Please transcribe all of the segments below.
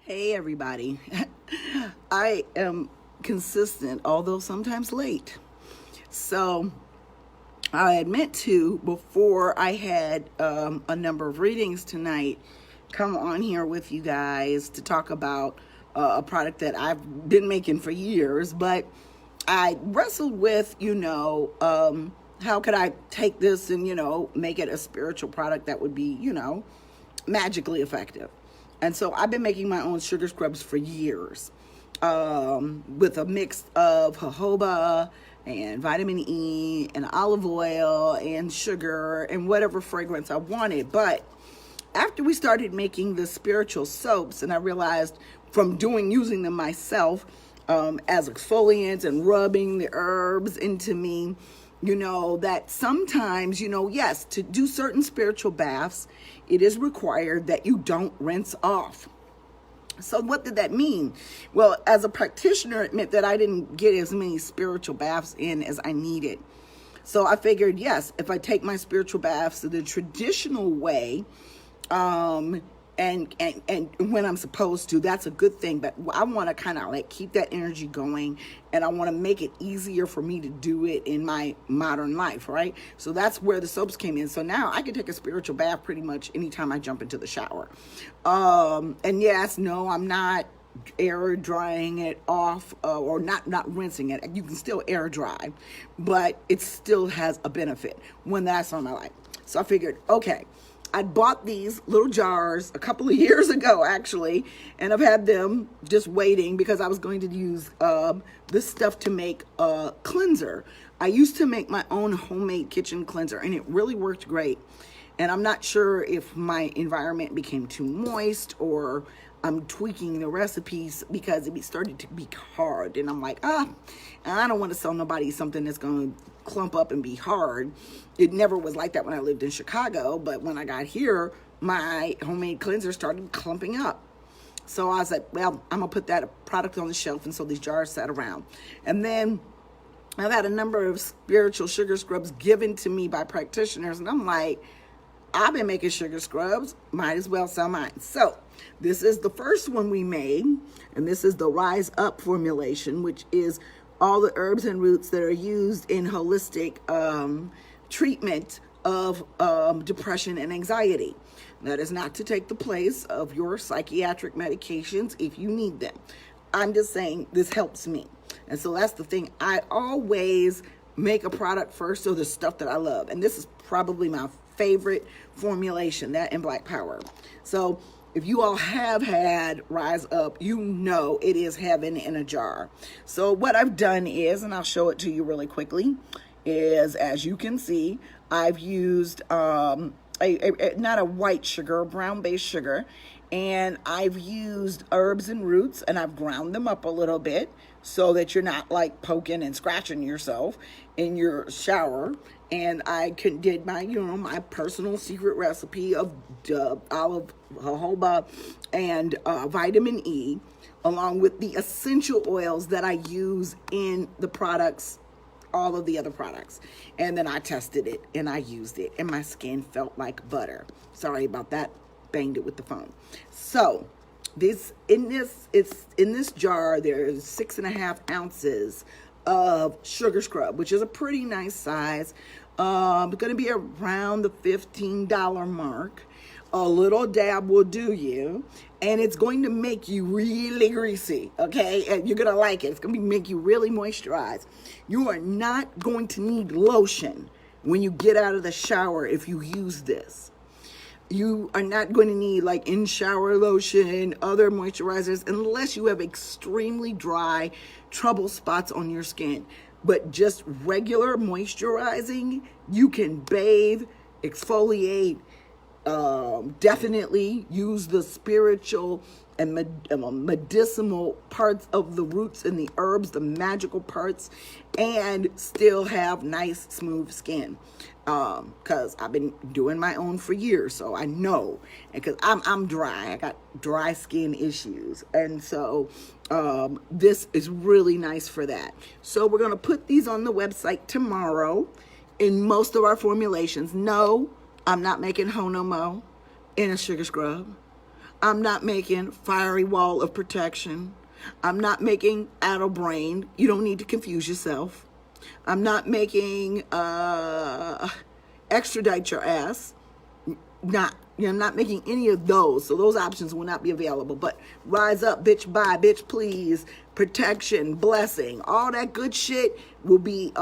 Hey everybody. I am consistent, although sometimes late. So I had meant to, before I had a number of readings tonight, come on here with you guys to talk about a product that I've been making for years, but I wrestled with, how could I take this and, make it a spiritual product that would be, magically effective. And so I've been making my own sugar scrubs for years, with a mix of jojoba and vitamin E and olive oil and sugar and whatever fragrance I wanted. But after we started making the spiritual soaps, and I realized from using them myself as exfoliants and rubbing the herbs into me, that sometimes, yes, to do certain spiritual baths, it is required that you don't rinse off. So what did that mean? Well, as a practitioner, it meant that I didn't get as many spiritual baths in as I needed. So I figured, yes, if I take my spiritual baths the traditional way, and when I'm supposed to, that's a good thing. But I want to kind of like keep that energy going, and I want to make it easier for me to do it in my modern life, right? So that's where the soaps came in. So now I can take a spiritual bath pretty much anytime I jump into the shower. And yes, no, I'm not air drying it off, or not rinsing it. You can still air dry, but it still has a benefit when that's on my life. So I figured, okay, I bought these little jars a couple of years ago, actually, and I've had them just waiting because I was going to use this stuff to make a cleanser. I used to make my own homemade kitchen cleanser, and it really worked great. And I'm not sure if my environment became too moist or I'm tweaking the recipes because it started to be hard. And I'm like, I don't want to sell nobody something that's going to clump up and be hard. It never was like that when I lived in Chicago, but when I got here, my homemade cleanser started clumping up. So I was like, well, I'm going to put that product on the shelf, and so these jars sat around. And then I've had a number of spiritual sugar scrubs given to me by practitioners, and I'm like, I've been making sugar scrubs, might as well sell mine. So this is the first one we made, and this is the Rise Up formulation, which is all the herbs and roots that are used in holistic treatment of depression and anxiety. That is not to take the place of your psychiatric medications if you need them. I'm just saying this helps me. And so that's the thing. I always make a product first of the stuff that I love. And this is probably my favorite formulation, that and Black Power. So if you all have had Rise Up, it is heaven in a jar. So what I've done is, and I'll show it to you really quickly, is, as you can see, I've used not a white sugar, a brown-based sugar, and I've used herbs and roots, and I've ground them up a little bit so that you're not like poking and scratching yourself in your shower. And I did my, my personal secret recipe of olive jojoba and vitamin E, along with the essential oils that I use in the products, all of the other products. And then I tested it and I used it, and my skin felt like butter. Sorry about that. Banged it with the phone. So in this jar, there's 6.5 ounces of sugar scrub, which is a pretty nice size. Going to be around the $15 mark. A little dab will do you, and it's going to make you really greasy, okay? And you're going to like it. It's going to make you really moisturized. You are not going to need lotion when you get out of the shower if you use this. You are not going to need like in-shower lotion, other moisturizers, unless you have extremely dry, trouble spots on your skin. But just regular moisturizing, you can bathe, exfoliate, definitely use the spiritual and medicinal parts of the roots and the herbs, the magical parts, and still have nice, smooth skin. Because I've been doing my own for years, so I know. And because I'm dry, I got dry skin issues, and so this is really nice for that. So we're gonna put these on the website tomorrow in most of our formulations. No, I'm not making Honomo in a sugar scrub. I'm not making fiery wall of protection. I'm not making addle brain. You don't need to confuse yourself. I'm not making extradite your ass. I'm not making any of those. So those options will not be available. But rise up, bitch, bye, bitch, please, protection, blessing, all that good shit will be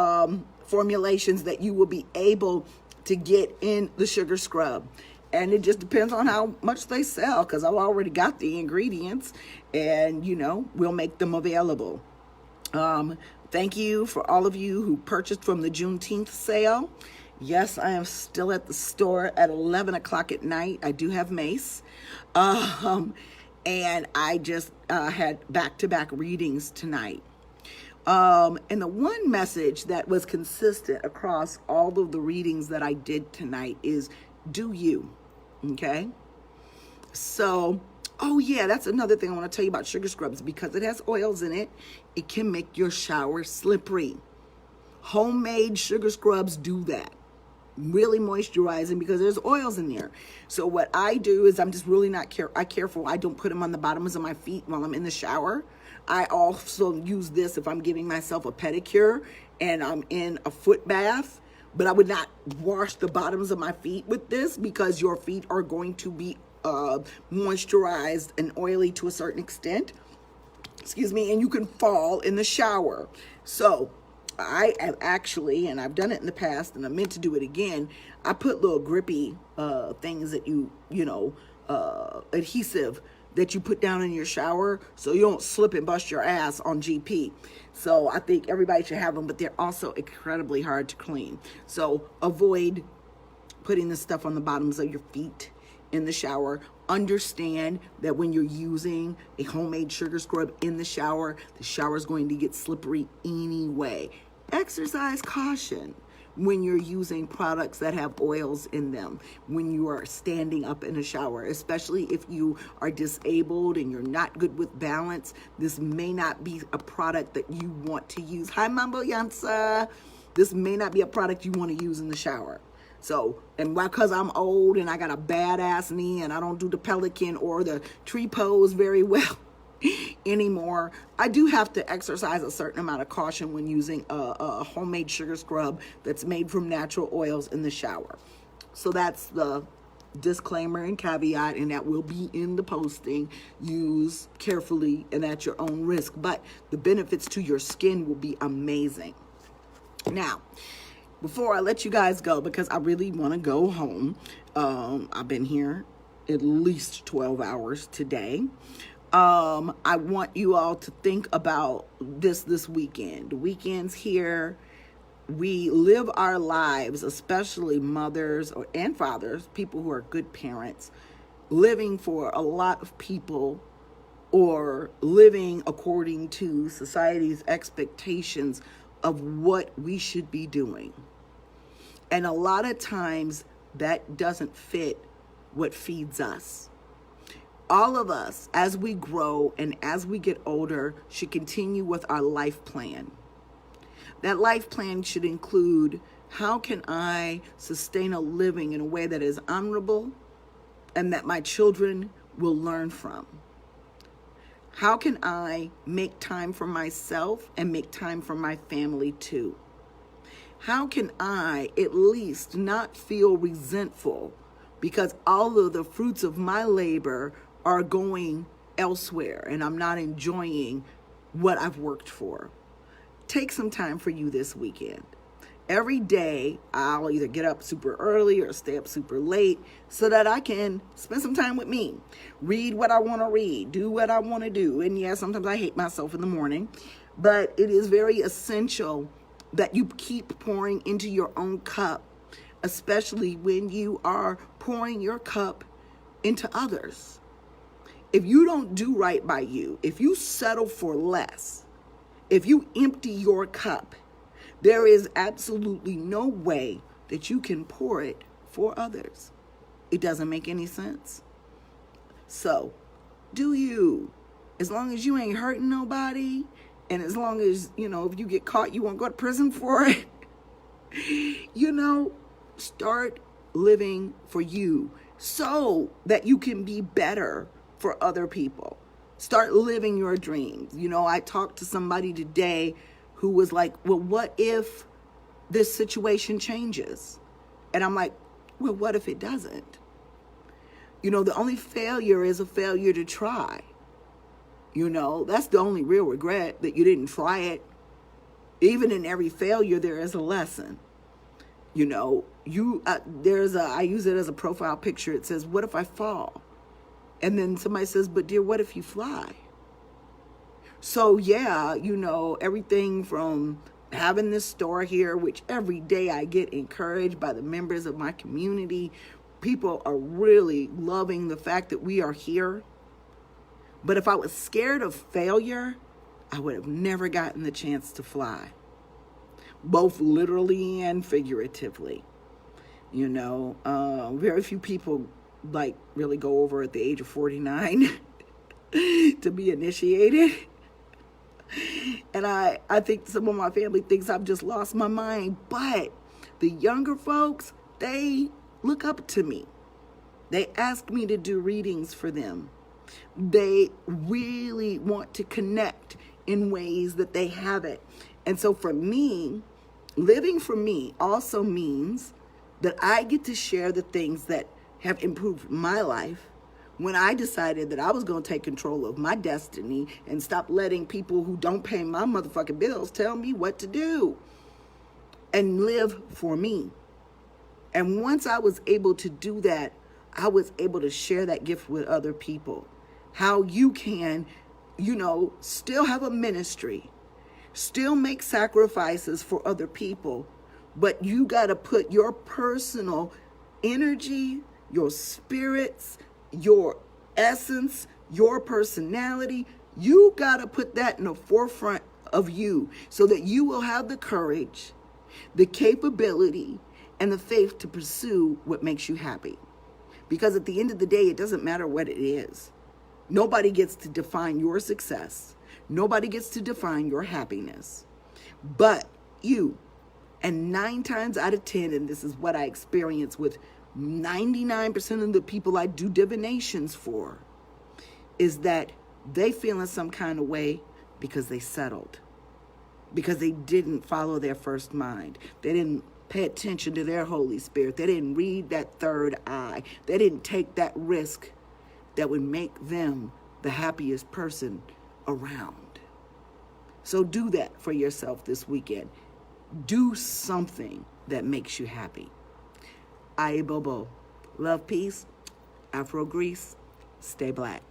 formulations that you will be able to get in the sugar scrub. And it just depends on how much they sell, because I've already got the ingredients and, we'll make them available. Thank you for all of you who purchased from the Juneteenth sale. Yes, I am still at the store at 11 o'clock at night. I do have mace. And I just had back-to-back readings tonight. And the one message that was consistent across all of the readings that I did tonight is, do you, okay? So, oh yeah, that's another thing I want to tell you about sugar scrubs. Because it has oils in it, it can make your shower slippery. Homemade sugar scrubs do that. Really moisturizing because there's oils in there. So what I do is I'm just really not careful. I don't put them on the bottoms of my feet while I'm in the shower. I also use this if I'm giving myself a pedicure and I'm in a foot bath. But I would not wash the bottoms of my feet with this, because your feet are going to be moisturized and oily to a certain extent. Excuse me, and you can fall in the shower. So I have actually, and I've done it in the past, and I meant to do it again, I put little grippy things that adhesive that you put down in your shower so you don't slip and bust your ass on GP. So I think everybody should have them, but they're also incredibly hard to clean. So avoid putting this stuff on the bottoms of your feet in the shower. Understand that when you're using a homemade sugar scrub in the shower is going to get slippery anyway. Exercise caution when you're using products that have oils in them when you are standing up in a shower, especially if you are disabled and you're not good with balance. This may not be a product that you want to use. Hi, Mambo Yansa. This may not be a product you want to use in the shower. So, and because I'm old and I got a badass knee and I don't do the pelican or the tree pose very well anymore, I do have to exercise a certain amount of caution when using a homemade sugar scrub that's made from natural oils in the shower. So that's the disclaimer and caveat, and that will be in the posting. Use carefully and at your own risk, but the benefits to your skin will be amazing. Now, before I let you guys go, because I really want to go home, I've been here at least 12 hours today. I want you all to think about this weekend. The weekend's here. We live our lives, especially mothers and fathers, people who are good parents, living for a lot of people or living according to society's expectations of what we should be doing. And a lot of times that doesn't fit what feeds us. All of us, as we grow and as we get older, should continue with our life plan. That life plan should include, how can I sustain a living in a way that is honorable and that my children will learn from? How can I make time for myself and make time for my family too? How can I at least not feel resentful because all of the fruits of my labor are going elsewhere and I'm not enjoying what I've worked for? Take some time for you this weekend. Every day, I'll either get up super early or stay up super late so that I can spend some time with me. Read what I want to read, do what I want to do. And yeah, sometimes I hate myself in the morning, but it is very essential that you keep pouring into your own cup, especially when you are pouring your cup into others. If you don't do right by you, if you settle for less, if you empty your cup, there is absolutely no way that you can pour it for others. It doesn't make any sense. So, do you. As long as you ain't hurting nobody, and as long as, if you get caught, you won't go to prison for it. Start living for you so that you can be better for other people. Start living your dreams. You know, I talked to somebody today who was like, well, what if this situation changes? And I'm like, well, what if it doesn't? You know, the only failure is a failure to try. You know, that's the only real regret, that you didn't try it. Even in every failure, there is a lesson. You know, I use it as a profile picture. It says, what if I fall? And then somebody says, but dear, what if you fly? So yeah, you know, everything from having this store here, which every day I get encouraged by the members of my community. People are really loving the fact that we are here. But if I was scared of failure, I would have never gotten the chance to fly, both literally and figuratively. You know, very few people like really go over at the age of 49 to be initiated. And I think some of my family thinks I've just lost my mind. But the younger folks, they look up to me. They ask me to do readings for them. They really want to connect in ways that they haven't. And so for me, living for me also means that I get to share the things that have improved my life when I decided that I was going to take control of my destiny and stop letting people who don't pay my motherfucking bills tell me what to do and live for me. And once I was able to do that, I was able to share that gift with other people. How you can, you know, still have a ministry, still make sacrifices for other people, but you got to put your personal energy, your spirits, your essence, your personality, you got to put that in the forefront of you so that you will have the courage, the capability, and the faith to pursue what makes you happy. Because at the end of the day, it doesn't matter what it is. Nobody gets to define your success. Nobody gets to define your happiness. But you. And 9 times out of 10, and this is what I experience with 99% of the people I do divinations for, is that they feel in some kind of way because they settled. Because they didn't follow their first mind. They didn't pay attention to their Holy Spirit. They didn't read that third eye. They didn't take that risk that would make them the happiest person around. So do that for yourself this weekend. Do something that makes you happy. Aye Bobo. Love, peace, Afro Grease, stay black.